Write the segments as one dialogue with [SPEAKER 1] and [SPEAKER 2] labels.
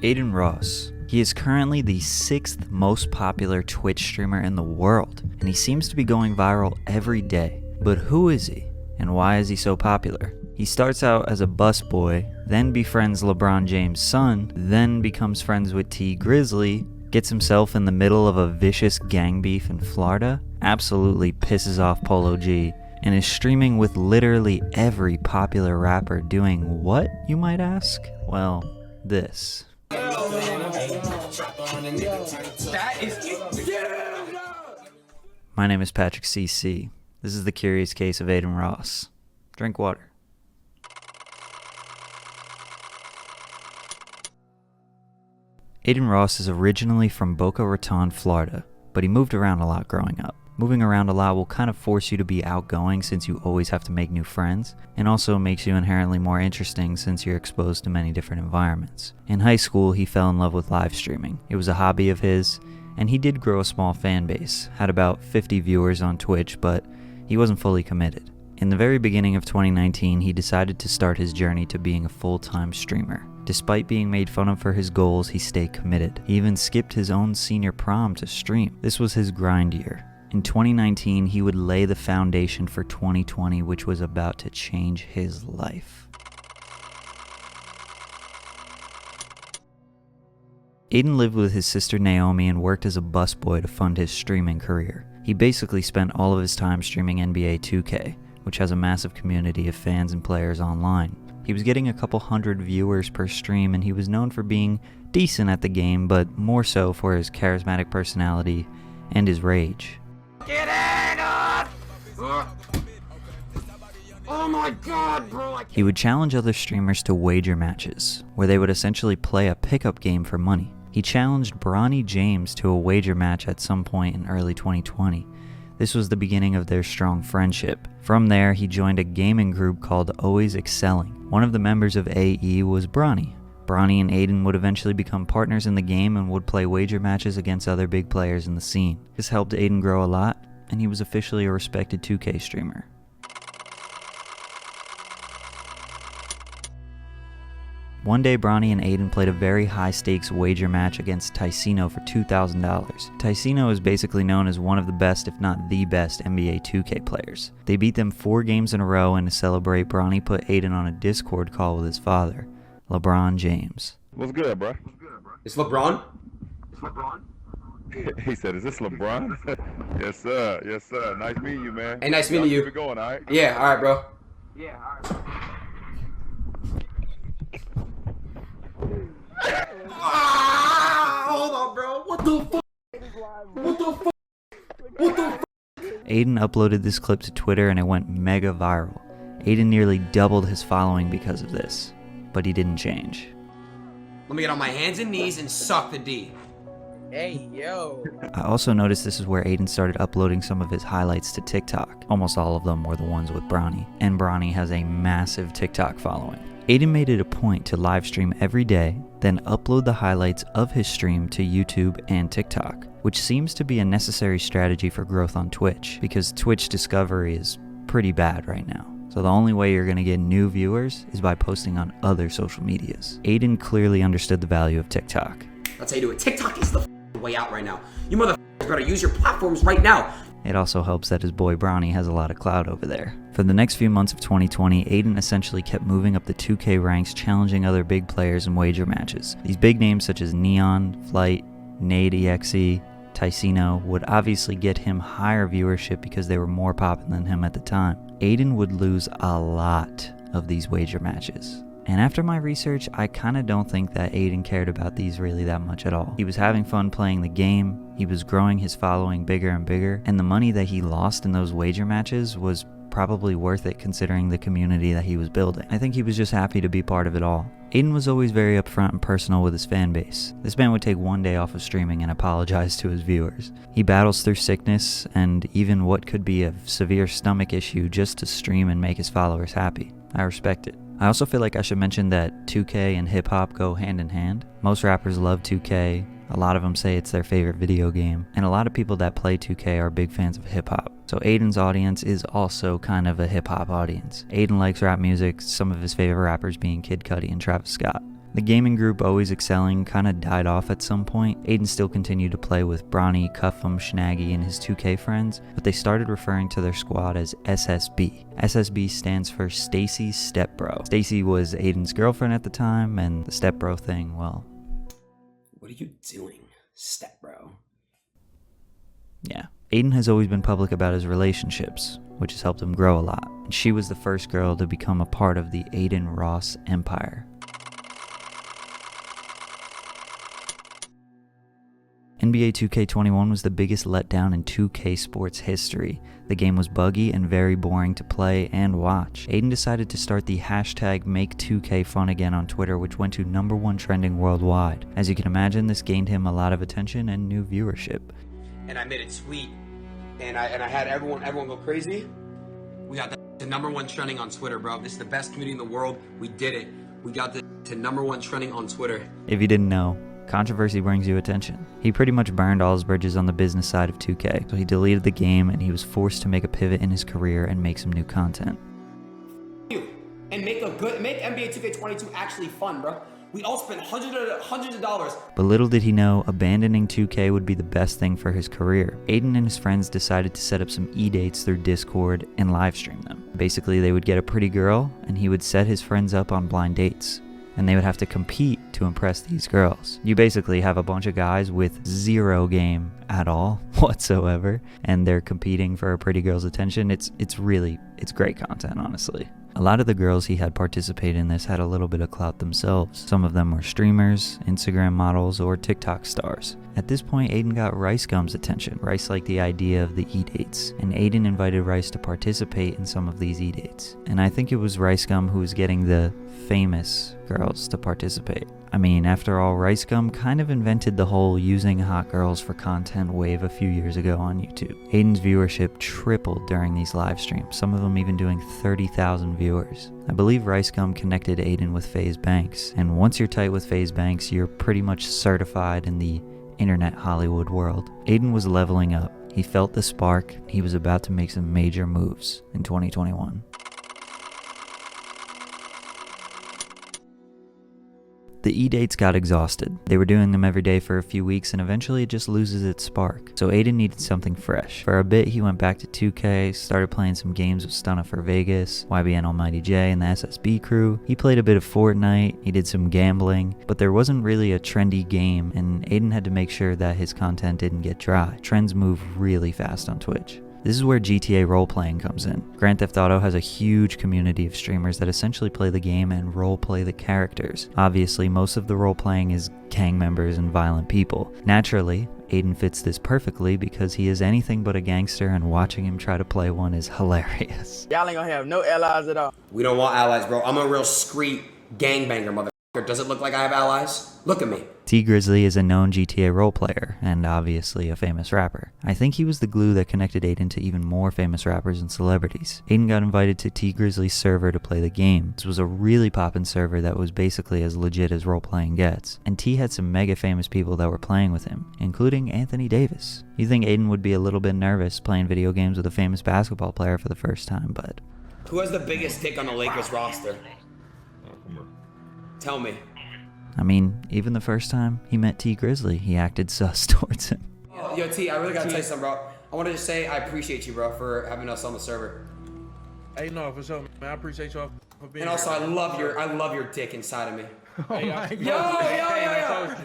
[SPEAKER 1] Adin Ross. He is currently the 6th most popular Twitch streamer in the world, and he seems to be going viral every day. But who is he, and why is he so popular? He starts out as a busboy, then befriends LeBron James' son, then becomes friends with T Grizzly, gets himself in the middle of a vicious gang beef in Florida, absolutely pisses off Polo G, and is streaming with literally every popular rapper doing what, you might ask? Well, this. My name is Patrick CC. This is the curious case of Adin Ross. Drink water. Adin Ross is originally from Boca Raton, Florida, but he moved around a lot growing up. Moving around a lot will kind of force you to be outgoing since you always have to make new friends, and also makes you inherently more interesting since you're exposed to many different environments. In high school, he fell in love with live streaming. It was a hobby of his, and he did grow a small fan base, had about 50 viewers on Twitch, but he wasn't fully committed. In the very beginning of 2019, he decided to start his journey to being a full-time streamer. Despite being made fun of for his goals, he stayed committed. He even skipped his own senior prom to stream. This was his grind year. In 2019, he would lay the foundation for 2020, which was about to change his life. Aiden lived with his sister Naomi and worked as a busboy to fund his streaming career. He basically spent all of his time streaming NBA 2K, which has a massive community of fans and players online. He was getting a couple hundred viewers per stream, and he was known for being decent at the game, but more so for his charismatic personality and his rage.
[SPEAKER 2] Get in! Oh my god, bro!
[SPEAKER 1] He would challenge other streamers to wager matches, where they would essentially play a pickup game for money. He challenged Bronny James to a wager match at some point in early 2020. This was the beginning of their strong friendship. From there, he joined a gaming group called Always Excelling. One of the members of AE was Bronny. Bronny and Aiden would eventually become partners in the game and would play wager matches against other big players in the scene. This helped Aiden grow a lot, and he was officially a respected 2K streamer. One day, Bronny and Aiden played a very high-stakes wager match against Ticino for $2,000. Ticino is basically known as one of the best, if not the best, NBA 2K players. They beat them 4 games in a row, and to celebrate, Bronny put Aiden on a Discord call with his father, LeBron James.
[SPEAKER 3] What's good, bro?
[SPEAKER 2] It's LeBron?
[SPEAKER 3] He said, is this LeBron? Yes, sir. Yes, sir. Nice meeting you, man.
[SPEAKER 2] Hey, nice meeting you.
[SPEAKER 3] Keep it going, all right?
[SPEAKER 2] Yeah, alright, bro. Hold on, bro. What the fuck?
[SPEAKER 1] Aiden uploaded this clip to Twitter and it went mega viral. Aiden nearly doubled his following because of this, but he didn't change.
[SPEAKER 2] Let me get on my hands and knees and suck the D.
[SPEAKER 4] Hey, yo.
[SPEAKER 1] I also noticed this is where Aiden started uploading some of his highlights to TikTok. Almost all of them were the ones with Bronny, and Bronny has a massive TikTok following. Aiden made it a point to live stream every day, then upload the highlights of his stream to YouTube and TikTok, which seems to be a necessary strategy for growth on Twitch, because Twitch discovery is pretty bad right now. So the only way you're going to get new viewers is by posting on other social medias. Aiden clearly understood the value of TikTok.
[SPEAKER 2] That's how you do it. TikTok is the way out right now. You motherfuckers better use your platforms right now.
[SPEAKER 1] It also helps that his boy Bronny has a lot of clout over there. For the next few months of 2020, Aiden essentially kept moving up the 2K ranks, challenging other big players in wager matches. These big names such as Neon, Flight, Nade EXE, Ticino would obviously get him higher viewership because they were more poppin' than him at the time. Aiden would lose a lot of these wager matches. And after my research, I kinda don't think that Aiden cared about these really that much at all. He was having fun playing the game, he was growing his following bigger and bigger, and the money that he lost in those wager matches was probably worth it considering the community that he was building. I think he was just happy to be part of it all. Aiden was always very upfront and personal with his fan base. This man would take one day off of streaming and apologize to his viewers. He battles through sickness and even what could be a severe stomach issue just to stream and make his followers happy. I respect it. I also feel like I should mention that 2K and hip-hop go hand in hand. Most rappers love 2K, a lot of them say it's their favorite video game, and a lot of people that play 2K are big fans of hip-hop. So Aiden's audience is also kind of a hip-hop audience. Aiden likes rap music, some of his favorite rappers being Kid Cudi and Travis Scott. The gaming group always excelling kind of died off at some point. Aiden still continued to play with Bronny, Cuff'em, Schnaggy, and his 2K friends, but they started referring to their squad as SSB. SSB stands for Stacy's Stepbro. Stacy was Aiden's girlfriend at the time, and the stepbro thing, well...
[SPEAKER 2] What are you doing, stepbro?
[SPEAKER 1] Yeah. Aiden has always been public about his relationships, which has helped him grow a lot. And she was the first girl to become a part of the Adin Ross empire. NBA 2K21 was the biggest letdown in 2K sports history. The game was buggy and very boring to play and watch. Aiden decided to start the hashtag #MakeTwoKFun again on Twitter, which went to #1 trending worldwide. As you can imagine, this gained him a lot of attention and new viewership.
[SPEAKER 2] And I made a tweet, and I had everyone go crazy. We got the #1 trending on Twitter, bro. This is the best community in the world. We did it. We got the to #1 trending on Twitter.
[SPEAKER 1] If you didn't know, controversy brings you attention. He pretty much burned all his bridges on the business side of 2K, so he deleted the game and he was forced to make a pivot in his career and make some new content.
[SPEAKER 2] And make NBA 2K22 actually fun, bro. We all spent hundreds of dollars.
[SPEAKER 1] But little did he know, abandoning 2K would be the best thing for his career. Aiden and his friends decided to set up some e-dates through Discord and live stream them. Basically, they would get a pretty girl and he would set his friends up on blind dates. And they would have to compete to impress these girls. You basically have a bunch of guys with zero game at all whatsoever, and they're competing for a pretty girl's attention. It's great content, honestly. A lot of the girls he had participate in this had a little bit of clout themselves. Some of them were streamers, Instagram models, or TikTok stars. At this point, Aiden got Rice Gum's attention. Rice liked the idea of the e-dates, and Aiden invited Rice to participate in some of these e-dates. And I think it was Rice Gum who was getting the famous girls to participate. I mean, after all, Rice Gum kind of invented the whole using hot girls for content wave a few years ago on YouTube. Aiden's viewership tripled during these live streams, some of them even doing 30,000 viewers. I believe Rice Gum connected Aiden with FaZe Banks, and once you're tight with FaZe Banks, you're pretty much certified in the internet Hollywood world. Aiden was leveling up. He felt the spark. He was about to make some major moves in 2021. The e-dates got exhausted. They were doing them every day for a few weeks and eventually it just loses its spark. So Aiden needed something fresh. For a bit he went back to 2K, started playing some games with Stunna for Vegas, YBN Almighty J and the SSB crew. He played a bit of Fortnite, he did some gambling, but there wasn't really a trendy game and Aiden had to make sure that his content didn't get dry. Trends move really fast on Twitch. This is where GTA role-playing comes in. Grand Theft Auto has a huge community of streamers that essentially play the game and role-play the characters. Obviously, most of the role-playing is gang members and violent people. Naturally, Aiden fits this perfectly because he is anything but a gangster and watching him try to play one is hilarious.
[SPEAKER 4] Y'all ain't gonna have no allies at all.
[SPEAKER 2] We don't want allies, bro. I'm a real street gangbanger, motherfucker. Does it look like I have allies? Look at me.
[SPEAKER 1] T Grizzly is a known GTA role player, and obviously a famous rapper. I think he was the glue that connected Aiden to even more famous rappers and celebrities. Aiden got invited to T Grizzly's server to play the game. This was a really poppin' server that was basically as legit as role-playing gets, and T had some mega famous people that were playing with him, including Anthony Davis. You think Aiden would be a little bit nervous playing video games with a famous basketball player for the first time, but...
[SPEAKER 2] Who has the biggest dick on the Lakers roster? Tell me.
[SPEAKER 1] I mean, even the first time he met T Grizzly, he acted sus towards him.
[SPEAKER 2] Yo, T, I really gotta tell you something, bro. I wanted to say I appreciate you, bro, for having us on the server.
[SPEAKER 5] Hey, no, for sure, man. I appreciate y'all for being
[SPEAKER 2] And also,
[SPEAKER 5] here.
[SPEAKER 2] I love your dick inside of me.
[SPEAKER 5] Hey,
[SPEAKER 2] Yo.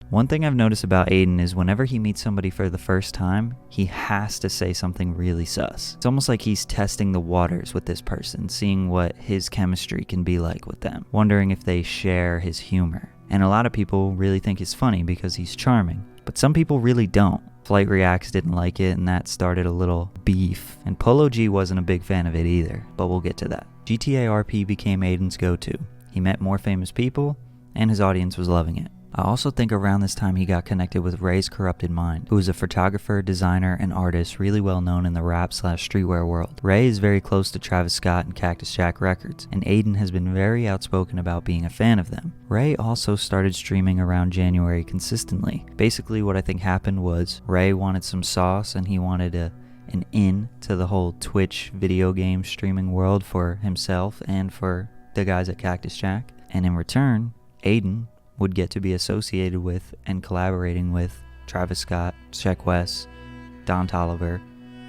[SPEAKER 1] One thing I've noticed about Aiden is whenever he meets somebody for the first time, he has to say something really sus. It's almost like he's testing the waters with this person, seeing what his chemistry can be like with them, wondering if they share his humor. And a lot of people really think he's funny because he's charming, but some people really don't. Flight Reacts didn't like it and that started a little beef, and Polo G wasn't a big fan of it either, but we'll get to that. GTA RP became Aiden's go-to. He met more famous people, and his audience was loving it. I also think around this time he got connected with Ray's Corrupted Mind, who is a photographer, designer, and artist really well known in the rap/streetwear world. Ray is very close to Travis Scott and Cactus Jack Records, and Aiden has been very outspoken about being a fan of them. Ray also started streaming around January consistently. Basically what I think happened was Ray wanted some sauce and he wanted an in to the whole Twitch video game streaming world for himself and for the guys at Cactus Jack, and in return, Aiden would get to be associated with and collaborating with Travis Scott, Sheck Wes, Don Toliver,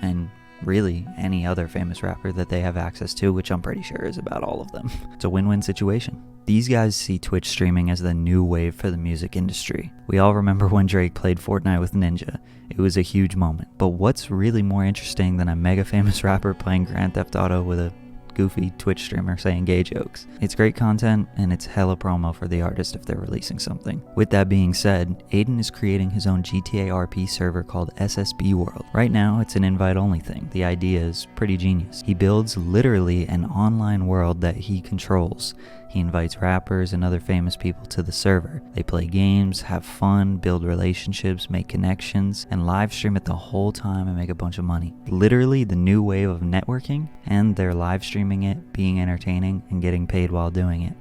[SPEAKER 1] and really any other famous rapper that they have access to, which I'm pretty sure is about all of them. It's a win-win situation. These guys see Twitch streaming as the new wave for the music industry. We all remember when Drake played Fortnite with Ninja. It was a huge moment. But what's really more interesting than a mega famous rapper playing Grand Theft Auto with a goofy Twitch streamer saying gay jokes? It's great content, and it's hella promo for the artist if they're releasing something. With that being said, Aiden is creating his own GTA RP server called SSB World. Right now, it's an invite-only thing. The idea is pretty genius. He builds literally an online world that he controls. He invites rappers and other famous people to the server. They play games, have fun, build relationships, make connections, and live stream it the whole time and make a bunch of money. Literally the new wave of networking, and they're live streaming it, being entertaining, and getting paid while doing it.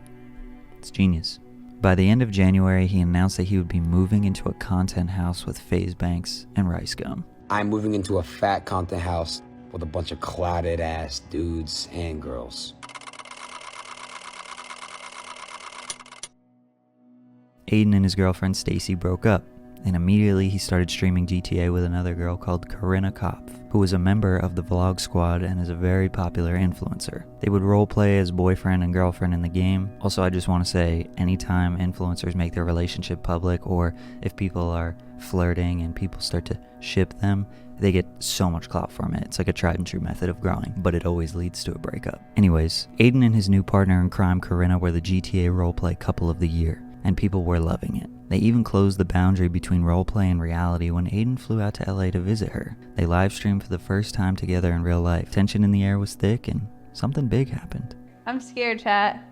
[SPEAKER 1] It's genius. By the end of January, he announced that he would be moving into a content house with FaZe Banks and Rice Gum.
[SPEAKER 2] I'm moving into a fat content house with a bunch of clouded ass dudes and girls.
[SPEAKER 1] Aiden and his girlfriend Stacy broke up, and immediately he started streaming GTA with another girl called Corinna Kopf, who was a member of the Vlog Squad and is a very popular influencer. They would roleplay as boyfriend and girlfriend in the game. Also, I just want to say, anytime influencers make their relationship public, or if people are flirting and people start to ship them, they get so much clout from it. It's like a tried and true method of growing, but it always leads to a breakup. Anyways, Aiden and his new partner in crime, Corinna, were the GTA roleplay couple of the year, and people were loving it. They even closed the boundary between roleplay and reality when Aiden flew out to LA to visit her. They live streamed for the first time together in real life. Tension in the air was thick, and something big happened.
[SPEAKER 6] I'm scared, chat.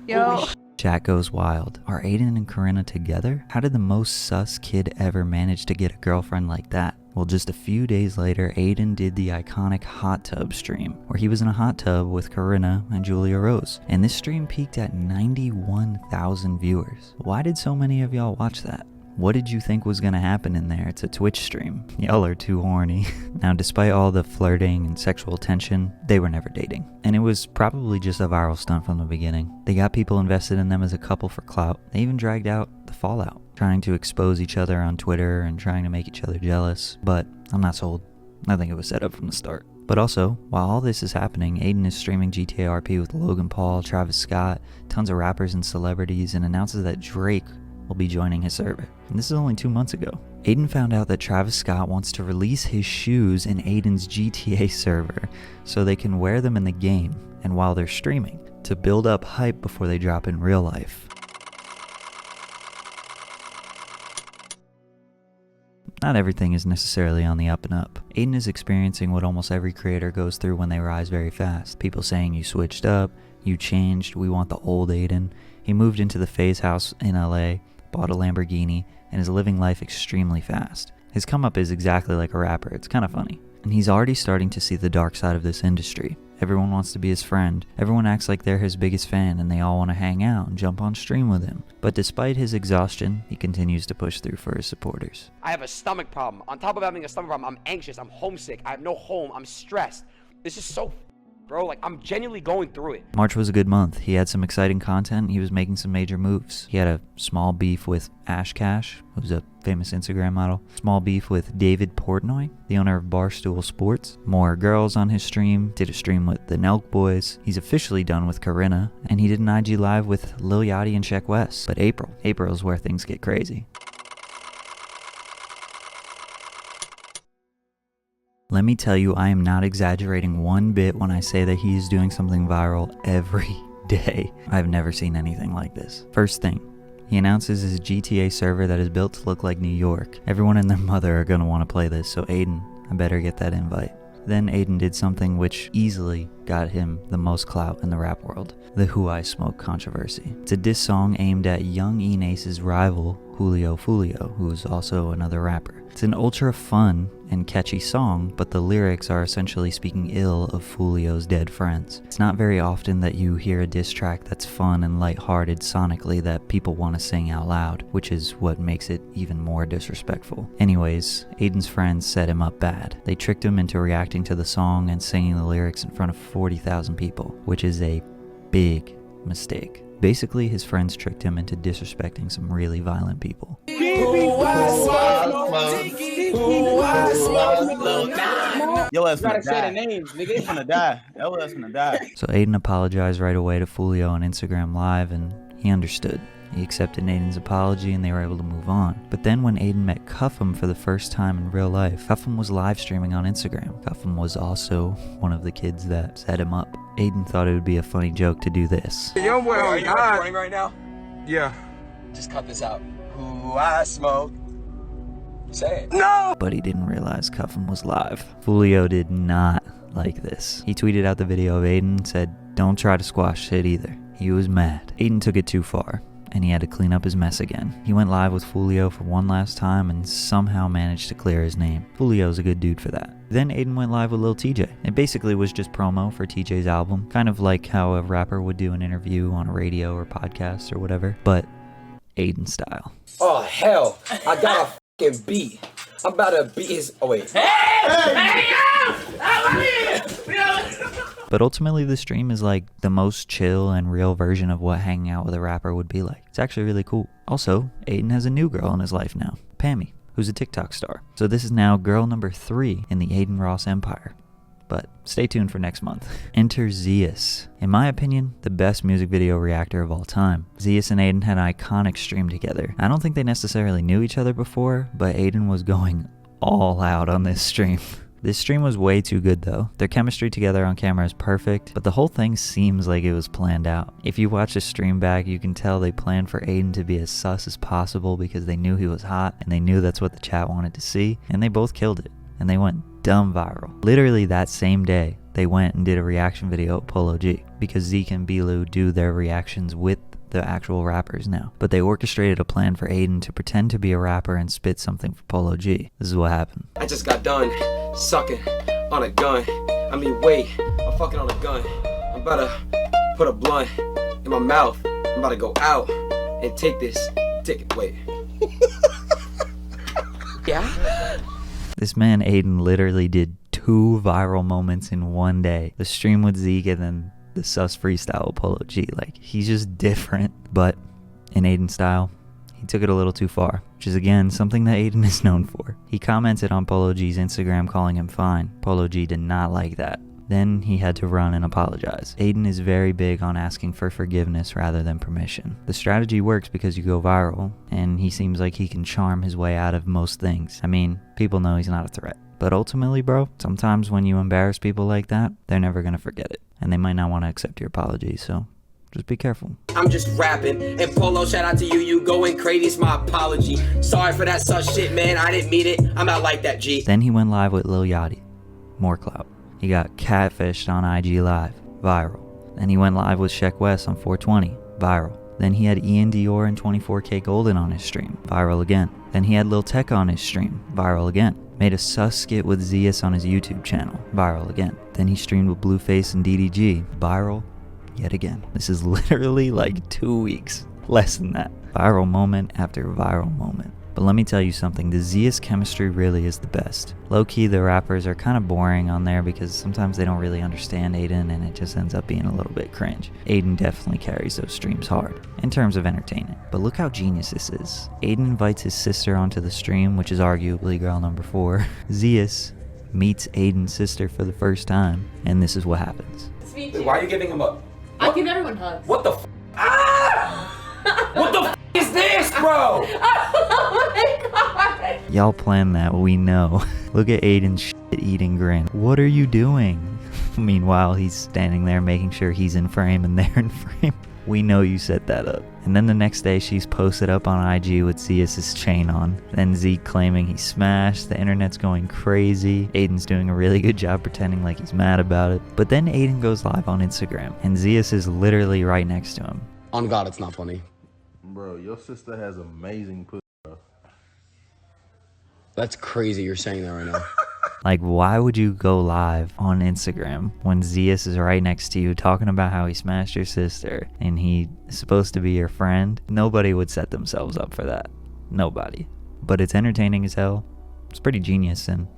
[SPEAKER 6] Yo.
[SPEAKER 1] Chat goes wild. Are Aiden and Corinna together? How did the most sus kid ever manage to get a girlfriend like that? Well, just a few days later, Aiden did the iconic hot tub stream, where he was in a hot tub with Corinna and Julia Rose. And this stream peaked at 91,000 viewers. Why did so many of y'all watch that? What did you think was gonna happen in there? It's a Twitch stream. Y'all are too horny. Now, despite all the flirting and sexual tension, they were never dating. And it was probably just a viral stunt from the beginning. They got people invested in them as a couple for clout. They even dragged out the fallout, trying to expose each other on Twitter and trying to make each other jealous. But I'm not sold. I think it was set up from the start. But also, while all this is happening, Aiden is streaming GTA RP with Logan Paul, Travis Scott, tons of rappers and celebrities, and announces that Drake will be joining his server. And this is only 2 months ago. Aiden found out that Travis Scott wants to release his shoes in Aiden's GTA server so they can wear them in the game and while they're streaming to build up hype before they drop in real life. Not everything is necessarily on the up and up. Aiden is experiencing what almost every creator goes through when they rise very fast. People saying you switched up, you changed, we want the old Aiden. He moved into the FaZe house in LA, bought a Lamborghini, and is living life extremely fast. His come up is exactly like a rapper. It's kind of funny. And he's already starting to see the dark side of this industry. Everyone wants to be his friend. Everyone acts like they're his biggest fan and they all want to hang out and jump on stream with him. But despite his exhaustion, he continues to push through for his supporters.
[SPEAKER 2] I have a stomach problem. On top of having a stomach problem, I'm anxious, I'm homesick, I have no home, I'm stressed. This is so bro, like, I'm genuinely going through it.
[SPEAKER 1] March was a good month. He had some exciting content. He was making some major moves. He had a small beef with Ash Cash, who's a famous Instagram model. Small beef with David Portnoy, the owner of Barstool Sports. More girls on his stream. Did a stream with the Nelk Boys. He's officially done with Corinna. And he did an IG Live with Lil Yachty and Sheck Wes. But April is where things get crazy. Let me tell you, I am not exaggerating one bit when I say that he is doing something viral every day. I've never seen anything like this. First thing, he announces his GTA server that is built to look like New York. Everyone and their mother are going to want to play this, so Aiden, I better get that invite. Then Aiden did something which easily got him the most clout in the rap world, the Who I Smoke controversy. It's a diss song aimed at young E-Nace's rival, Julio Fulio, who is also another rapper. It's an ultra fun and catchy song, but the lyrics are essentially speaking ill of Fulio's dead friends. It's not very often that you hear a diss track that's fun and lighthearted sonically that people want to sing out loud, which is what makes it even more disrespectful. Anyways, Aiden's friends set him up bad. They tricked him into reacting to the song and singing the lyrics in front of 40,000 people, which is a big mistake. Basically, his friends tricked him into disrespecting some really violent people.
[SPEAKER 6] Yo ass finna die. Names, nigga. They finna die. Yo ass finna die.
[SPEAKER 1] So Aiden apologized right away to Fulio on Instagram Live, and he understood. He accepted Aiden's apology and they were able to move on. But then when Aiden met Cuffham for the first time in real life, Cuffham was live streaming on Instagram. Cuffham was also one of the kids that set him up. Aiden thought it would be a funny joke to do this.
[SPEAKER 2] Yo, boy,
[SPEAKER 7] Are you recording right now?
[SPEAKER 2] Yeah.
[SPEAKER 7] Just cut this out. Who I smoke. Say it.
[SPEAKER 2] No!
[SPEAKER 1] But he didn't realize Cuffham was live. Fulio did not like this. He tweeted out the video of Aiden and said, "Don't try to squash shit either." He was mad. Aiden took it too far, and he had to clean up his mess again. He went live with Fulio for one last time and somehow managed to clear his name. Fulio's a good dude for that. Then Aiden went live with Lil TJ. It basically was just promo for TJ's album, kind of like how a rapper would do an interview on a radio or podcast or whatever, but Aiden style.
[SPEAKER 2] Oh, hell. I got a fucking beat. I'm about to beat his... Oh, wait.
[SPEAKER 1] But ultimately the stream is like the most chill and real version of what hanging out with a rapper would be like. It's actually really cool. Also, Aiden has a new girl in his life now, Pammy, who's a TikTok star. So this is now girl number 3 in the Adin Ross empire. But stay tuned for next month. Enter Zeus. In my opinion, the best music video reactor of all time. Zeus and Aiden had an iconic stream together. I don't think they necessarily knew each other before, but Aiden was going all out on this stream. This stream was way too good though. Their chemistry together on camera is perfect, but the whole thing seems like it was planned out. If you watch the stream back, you can tell they planned for Aiden to be as sus as possible because they knew he was hot and they knew that's what the chat wanted to see, and they both killed it. And they went dumb viral. Literally that same day, they went and did a reaction video at Polo G because Zeke and Bilu do their reactions with the actual rappers now. But they orchestrated a plan for Aiden to pretend to be a rapper and spit something for Polo G. This is what happened.
[SPEAKER 2] I just got done sucking on a gun. I'm fucking on a gun. I'm about to put a blunt in my mouth. I'm about to go out and take this dick. Wait. Yeah?
[SPEAKER 1] This man Aiden literally did 2 viral moments in one day. The stream with Zeke and then the sus freestyle with Polo G. Like, he's just different. But in Aiden style, he took it a little too far, which is again something that Aiden is known for. He commented on Polo G's Instagram calling him fine. Polo G did not like that. Then he had to run and apologize. Aiden is very big on asking for forgiveness rather than permission. The strategy works because you go viral, and he seems like he can charm his way out of most things. I mean, people know he's not a threat. But ultimately, bro, sometimes when you embarrass people like that, they're never gonna forget it. And they might not want to accept your apology, so just be careful.
[SPEAKER 2] I'm just rapping, and Polo, shout out to you, you going crazy, it's my apology. Sorry for that such shit, man, I didn't mean it, I'm not like that, G.
[SPEAKER 1] Then he went live with Lil Yachty. More clout. He got catfished on IG Live. Viral. Then he went live with Sheck West on 420. Viral. Then he had Ian Dior and 24K Golden on his stream. Viral again. Then he had Lil Tecca on his stream. Viral again. Made a sus skit with Zeus on his YouTube channel. Viral again. Then he streamed with Blueface and DDG. Viral yet again. This is literally like 2 weeks. Less than that. Viral moment after viral moment. But let me tell you something, the Zeus chemistry really is the best. Low-key, the rappers are kind of boring on there because sometimes they don't really understand Aiden and it just ends up being a little bit cringe. Aiden definitely carries those streams hard, in terms of entertainment. But look how genius this is. Aiden invites his sister onto the stream, which is arguably girl number 4. Zeus meets Aiden's sister for the first time, and this is what happens.
[SPEAKER 2] Wait, why are you giving him up?
[SPEAKER 8] I give everyone hugs.
[SPEAKER 2] What the f? Ah! What the f is this, bro?
[SPEAKER 8] Oh my god!
[SPEAKER 1] Y'all planned that, we know. Look at Aiden's shit-eating grin. What are you doing? Meanwhile, he's standing there making sure he's in frame and they're in frame. We know you set that up. And then the next day, she's posted up on IG with Zeus's chain on. Then Zeke claiming he smashed, the internet's going crazy. Aiden's doing a really good job pretending like he's mad about it. But then Aiden goes live on Instagram, and Zeus is literally right next to him.
[SPEAKER 2] On God, it's not funny.
[SPEAKER 9] Bro, your sister has amazing pussy, bro.
[SPEAKER 2] That's crazy you're saying that right now.
[SPEAKER 1] Like, why would you go live on Instagram when Zeus is right next to you talking about how he smashed your sister and he's supposed to be your friend? Nobody would set themselves up for that. Nobody. But it's entertaining as hell. It's pretty genius and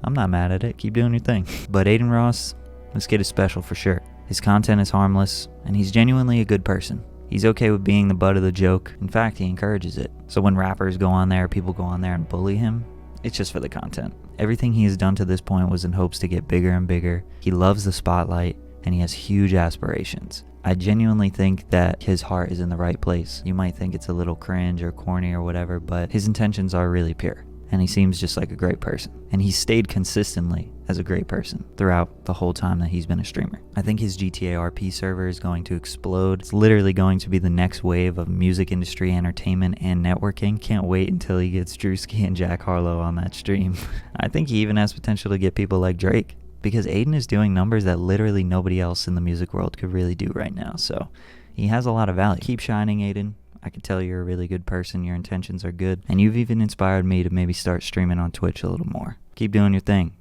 [SPEAKER 1] I'm not mad at it. Keep doing your thing. But Adin Ross, This kid is special for sure. His content is harmless, and he's genuinely a good person. He's okay with being the butt of the joke. In fact, he encourages it. So when rappers go on there, people go on there and bully him, it's just for the content. Everything he has done to this point was in hopes to get bigger and bigger. He loves the spotlight, and he has huge aspirations. I genuinely think that his heart is in the right place. You might think it's a little cringe or corny or whatever, but his intentions are really pure. And he seems just like a great person. And he's stayed consistently as a great person throughout the whole time that he's been a streamer. I think his GTA RP server is going to explode. It's literally going to be the next wave of music industry, entertainment, and networking. Can't wait until he gets Drewski and Jack Harlow on that stream. I think he even has potential to get people like Drake, because Aiden is doing numbers that literally nobody else in the music world could really do right now. So he has a lot of value. Keep shining, Aiden. I can tell you're a really good person, your intentions are good, and you've even inspired me to maybe start streaming on Twitch a little more. Keep doing your thing,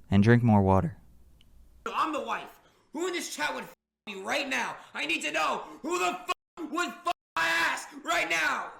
[SPEAKER 1] and drink more water.
[SPEAKER 2] I'm the wife. Who in this chat would me right now? I need to know who the would my ass right now?